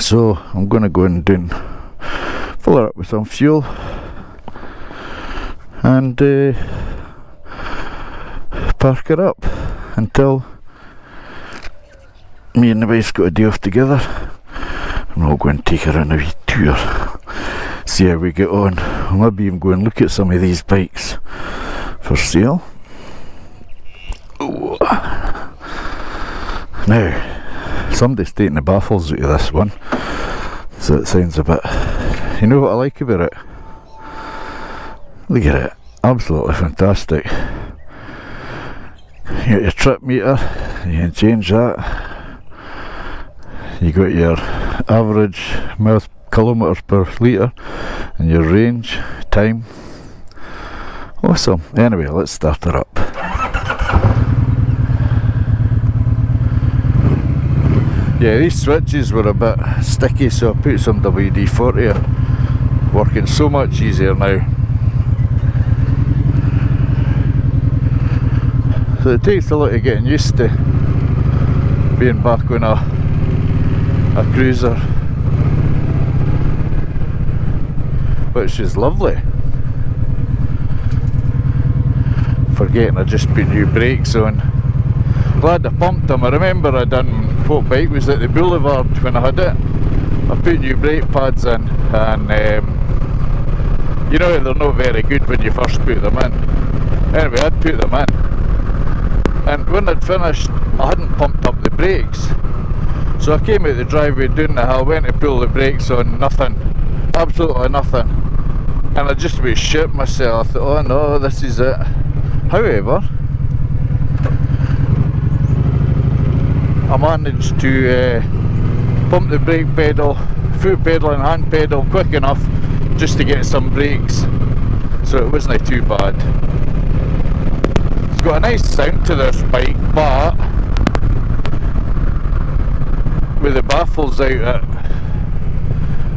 So I'm going to go and fill her up with some fuel and park her up until me and the wife's got a day off together, and I'll go and take her on a wee tour, see how we get on. I'll maybe even go and look at some of these bikes for sale. Ooh. Now, somebody's taking the baffles out of this one, so it sounds a bit... You know what I like about it? Look at it, absolutely fantastic. You got your trip meter, you can change that. You got your average kilometres per litre and your range, time. Awesome. Anyway, let's start her up. Yeah, these switches were a bit sticky, so I put some WD-40 in. Working so much easier now. So it takes a lot of getting used to being back on a cruiser, which is lovely. Forgetting I just put new brakes on. Glad I pumped them. I remember I done, what bike was it, the Boulevard, when I had it. I put new brake pads in, and you know they're not very good when you first put them in. Anyway, I'd put them in, and when I'd finished I hadn't pumped up the brakes. So I came out the driveway down the hill, went to pull the brakes on, nothing, absolutely nothing, and I just about shit myself. I thought, oh no, this is it. However, I managed to pump the brake pedal, foot pedal and hand pedal quick enough just to get some brakes, so it wasn't too bad. It's got a nice sound to this bike, but with the baffles out,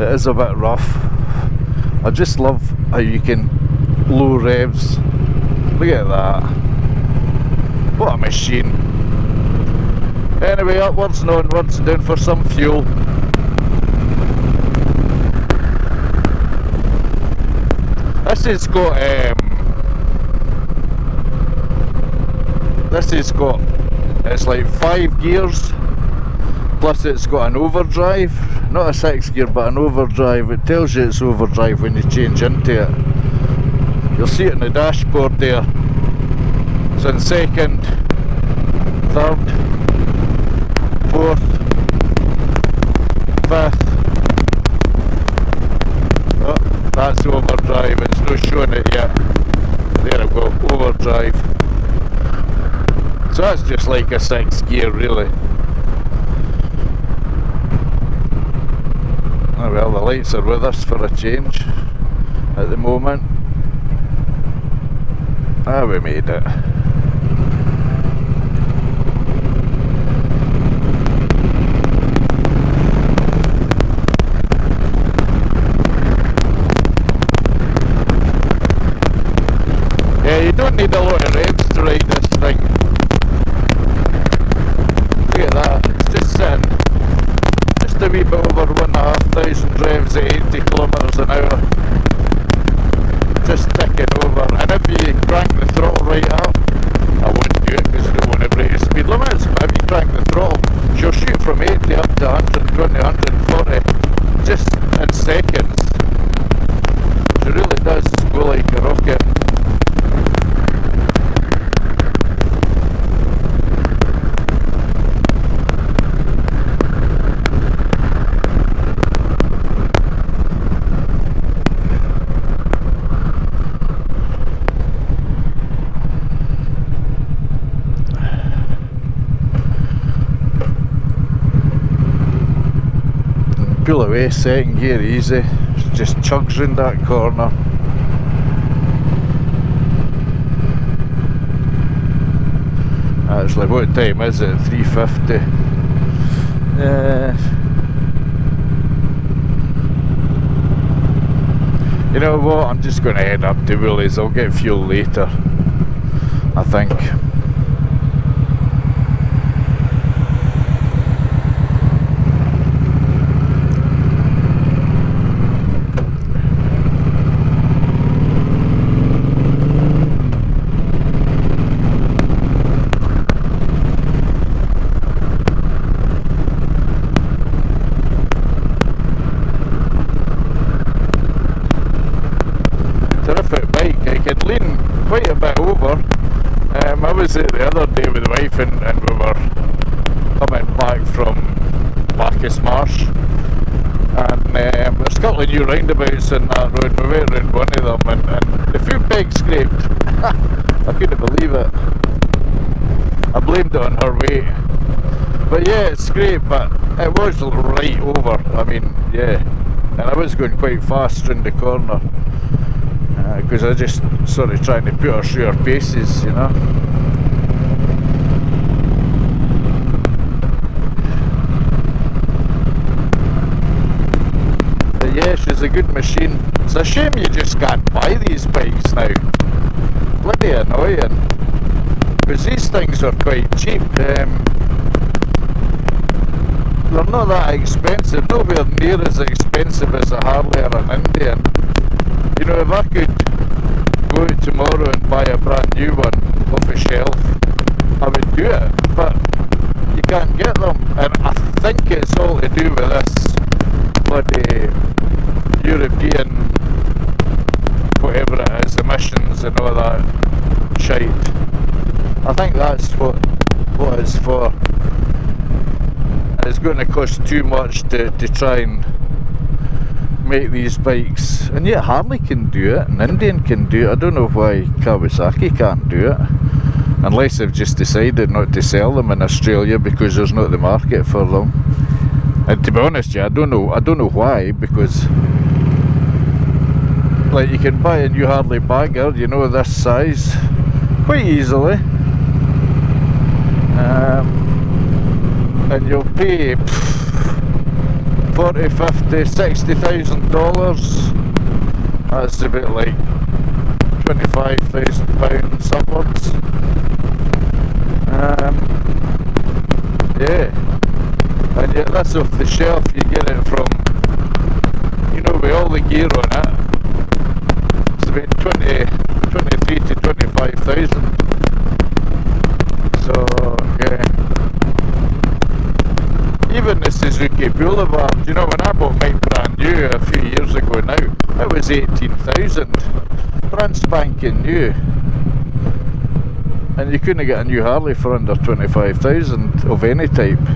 it is a bit rough. I just love how you can low revs. Look at that. What a machine. Anyway, upwards and onwards, down for some fuel. This has got it's like 5 gears. Plus it's got an overdrive, not a 6 gear but an overdrive. It tells you it's overdrive when you change into it. You'll see it in the dashboard there. It's in second, third, fourth, fifth. Oh, that's overdrive, it's not showing it yet. There we go, overdrive. So that's just like a 6 gear really. Oh well, the lights are with us for a change at the moment. Ah, we made it. Yeah, you don't need a lot of revs to ride this thing. Look at that, it's just sitting just a wee bit over 1,500 revs at 80 kilometres an hour. Just ticking over, and if you crank the throttle right up, I wouldn't do it because you don't want to break the speed limits, but if you crank the throttle, she'll shoot from 80 up to 120, 140 just in seconds. She really does go like a rocket. Pull away, second gear easy, just chugs round that corner. Actually, what time is it? 3:50. You know what, I'm just going to head up to Woolies. I'll get fuel later, I think. was it the other day with the wife, and we were coming back from Bacchus Marsh, and there's a couple of new roundabouts in that road. We went round one of them, and the foot peg scraped. I couldn't believe it. I blamed it on her weight. But yeah, it scraped, but it was right over. I mean, yeah. And I was going quite fast round the corner. Because I just sort of trying to put her through her paces, you know. But yeah, she's a good machine. It's a shame you just can't buy these bikes now. Bloody annoying. Because these things are quite cheap. They're not that expensive, nowhere near as expensive as a Harley or an Indian. You know, if I could go out tomorrow and buy a brand new one off a shelf, I would do it, but you can't get them, and I think it's all to do with this bloody European, whatever it is, emissions and all that shite. I think that's what it's for. It's going to cost too much to try and make these bikes, and yet Harley can do it, and Indian can do it. I don't know why Kawasaki can't do it, unless they've just decided not to sell them in Australia because there's not the market for them. And to be honest, yeah, I don't know why, because like you can buy a new Harley Bagger, you know, this size, quite easily. And you'll pay $40,000, $50,000, $60,000. That's about like £25,000 upwards. Yeah, and yet that's off the shelf. You get it from, you know, with all the gear on it, it's about 23 to 25,000. So yeah. Even the Suzuki Boulevard, you know, when I bought mine brand new a few years ago now, it was 18,000, brand spanking new, and you couldn't get a new Harley for under 25,000 of any type,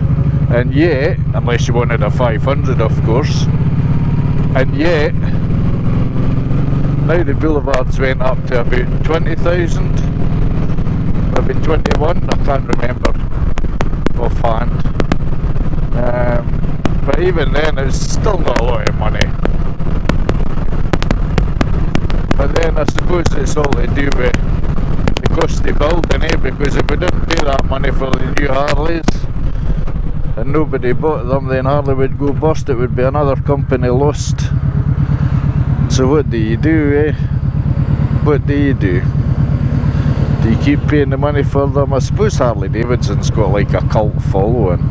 and yet, unless you wanted a 500 of course, and yet, now the Boulevards went up to about 20,000, maybe 21, I can't remember offhand. But even then, it's still not a lot of money. But then I suppose it's all to do with the cost of building, because if we didn't pay that money for the new Harleys and nobody bought them, then Harley would go bust. It would be another company lost. So what do you do, eh? What do you do? Do you keep paying the money for them? I suppose Harley Davidson's got like a cult following.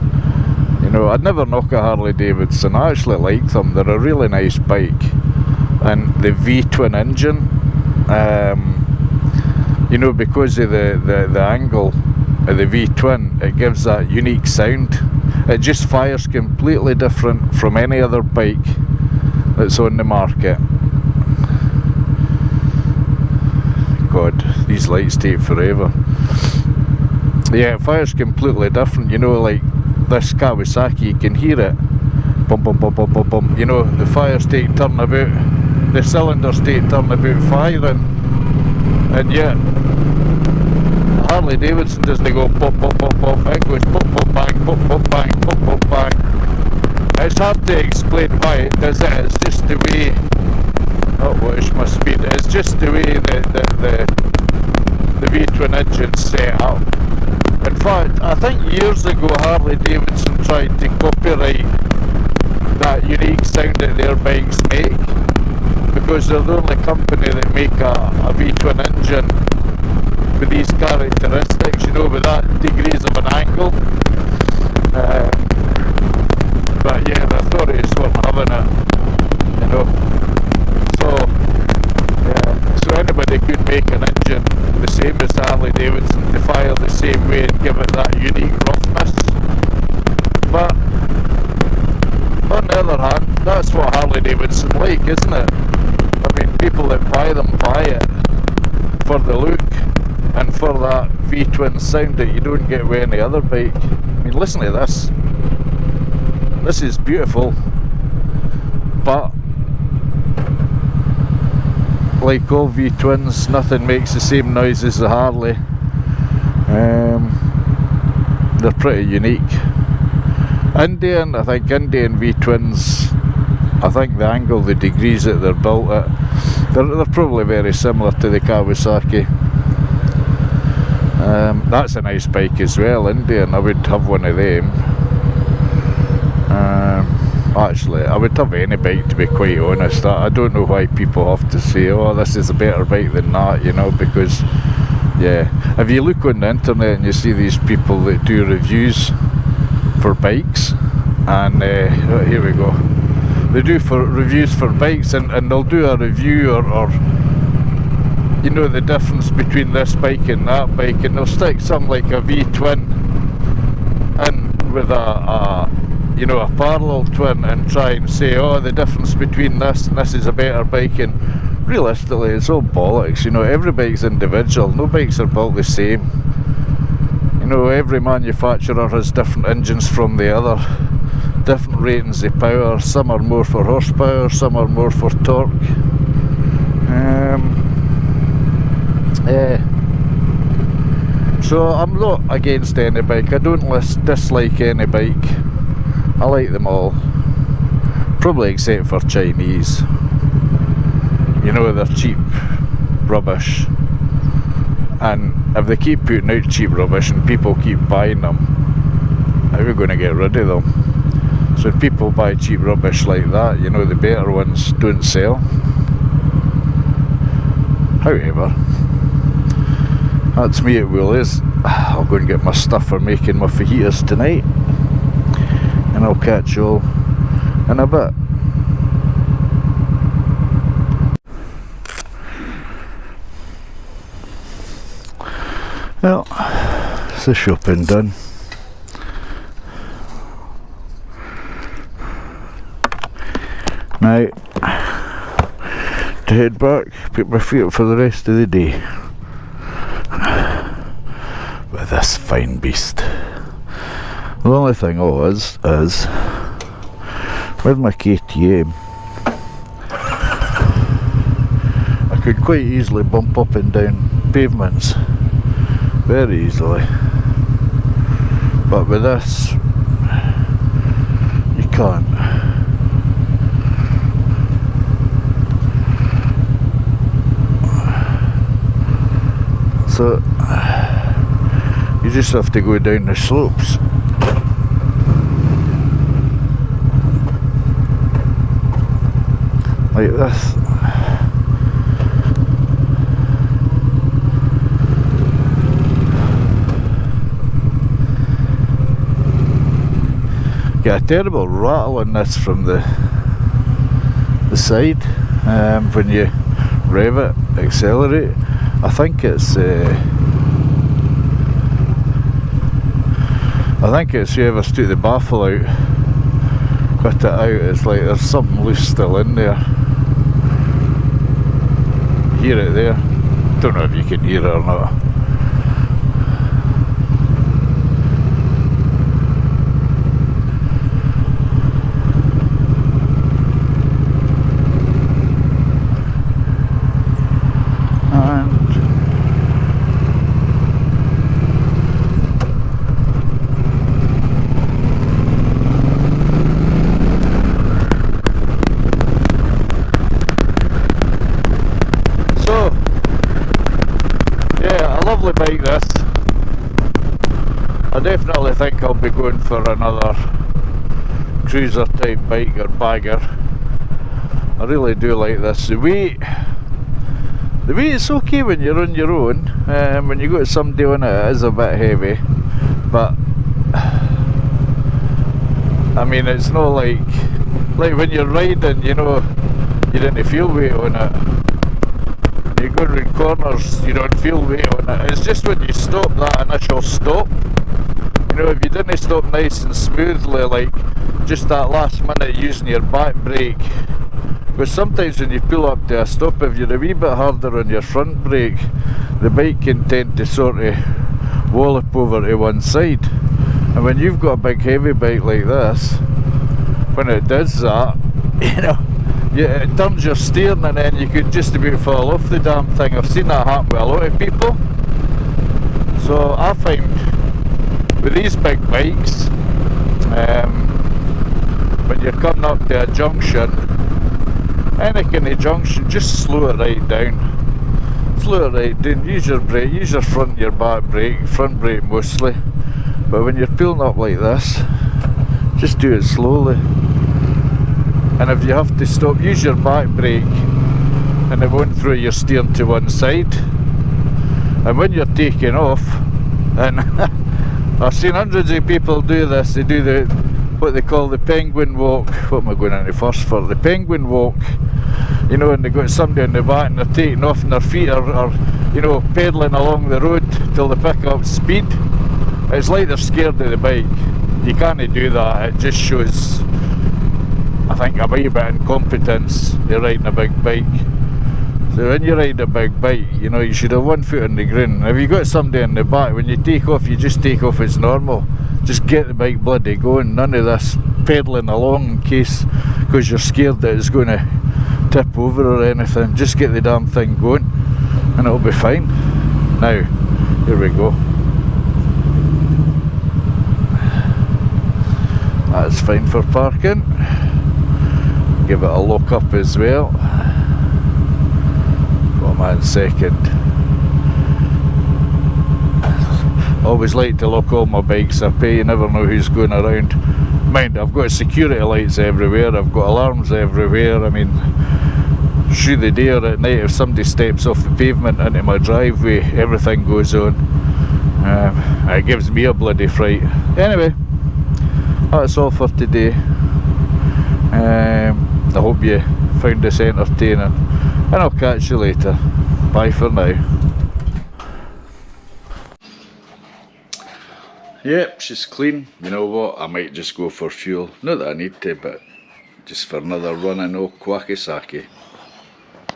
You know, I'd never knock a Harley Davidson. I actually like them. They're a really nice bike. And the V-twin engine, you know, because of the angle of the V-twin, it gives that unique sound. It just fires completely different from any other bike that's on the market. God, these lights take forever. Yeah, it fires completely different, you know, like this Kawasaki, you can hear it, bum bum bum bum bum bum, you know, the fires take turnabout, the cylinders take turnabout firing, and yet Harley Davidson doesn't go pop pop pop pop, it goes pop pop bang, pop pop bang, pop pop bang. It's hard to explain why it does it. It's just the way, not watch my speed, it's just the way the V-twin engine's set up. In fact, I think years ago Harley Davidson tried to copyright that unique sound that their bikes make, because they're the only company that make a V-twin engine with these characteristics, you know, with that degrees of an angle. But yeah, the authorities weren't having it, you know. So, yeah, so anybody could make an engine the same as Harley Davidson to fire the same way and give it that unique roughness. But on the other hand, that's what Harley Davidson like, isn't it? I mean, people that buy them buy it for the look and for that V-twin sound that you don't get with any other bike. I mean, listen to this. This is beautiful, but like all V-twins, nothing makes the same noise as the Harley. They're pretty unique. I think Indian V-twins, I think the angle, the degrees that they're built at, they're probably very similar to the Kawasaki. That's a nice bike as well, Indian. I would have one of them. Actually, I would have any bike, to be quite honest. I don't know why people have to say, oh, this is a better bike than that, you know, because, yeah, if you look on the internet and you see these people that do reviews for bikes, and here we go, they do reviews for bikes, and they'll do a review or you know, the difference between this bike and that bike, and they'll stick something like a V-twin in with a you know, a parallel twin and try and say, oh, the difference between this and this is a better bike, and realistically it's all bollocks. You know, every bike's individual, no bikes are built the same. You know, every manufacturer has different engines from the other, different ratings of power. Some are more for horsepower, some are more for torque. So I'm not against any bike. I don't dislike any bike. I like them all, probably except for Chinese. You know, they're cheap rubbish, and if they keep putting out cheap rubbish and people keep buying them, how are we going to get rid of them? So if people buy cheap rubbish like that, you know, the better ones don't sell. However, that's me at Woolies. I'll go and get my stuff for making my fajitas tonight, and I'll catch you all in a bit. Well, it's the shopping done. Now, to head back, pick my feet up for the rest of the day with this fine beast. The only thing is with my KTM, I could quite easily bump up and down pavements, very easily, but with this you can't. So you just have to go down the slopes. Like this. Get a terrible rattle on this from the side when you rev it, accelerate. I think it's whoever took the baffle out, cut it out. It's like there's something loose still in there. Hear it there. Don't know if you can hear it or not. Bike this. I definitely think I'll be going for another cruiser type bike or bagger. I really do like this. The weight is okay when you're on your own. When you got somebody on it, it is a bit heavy, but I mean, it's not like when you're riding, you know, you didn't feel weight on it. You go around corners, you don't feel weight on it. It's just when you stop, that initial stop, you know, if you didn't stop nice and smoothly, like just that last minute using your back brake, because sometimes when you pull up to a stop, if you're a wee bit harder on your front brake, the bike can tend to sort of wallop over to one side. And when you've got a big heavy bike like this, when it does that, you know, it turns your steering and then you could just about fall off the damn thing. I've seen that happen with a lot of people. So I find with these big bikes, when you're coming up to a junction, any kind of junction, just slow it right down. Slow it right down, use your brake, use your front and your back brake, front brake mostly. But when you're pulling up like this, just do it slowly. And if you have to stop, use your back brake and it won't throw your steering to one side. And when you're taking off, and I've seen hundreds of people do this, they do what they call the penguin walk. What am I going into first for? The penguin walk. You know, and they got somebody on the back and they're taking off and their feet are you know, pedalling along the road till they pick up speed. It's like they're scared of the bike. You can't do that. It just shows, I think, a wee bit of incompetence. You're riding a big bike. So when you ride a big bike, you know, you should have one foot on the ground. If you got somebody in the back, when you take off, you just take off as normal. Just get the bike bloody going. None of this pedalling along in case, because you're scared that it's going to tip over or anything. Just get the damn thing going and it'll be fine. Now, here we go. That's fine for parking. Give it a lock up as well. 1 second. Always like to lock all my bikes up, you never know who's going around. Mind, I've got security lights everywhere, I've got alarms everywhere. I mean, through the day or at night, if somebody steps off the pavement into my driveway, everything goes on. It gives me a bloody fright. Anyway, that's all for today. I hope you found this entertaining, and I'll catch you later. Bye for now. Yep, she's clean. You know what, I might just go for fuel. Not that I need to, but just for another run in old Kwakisaki.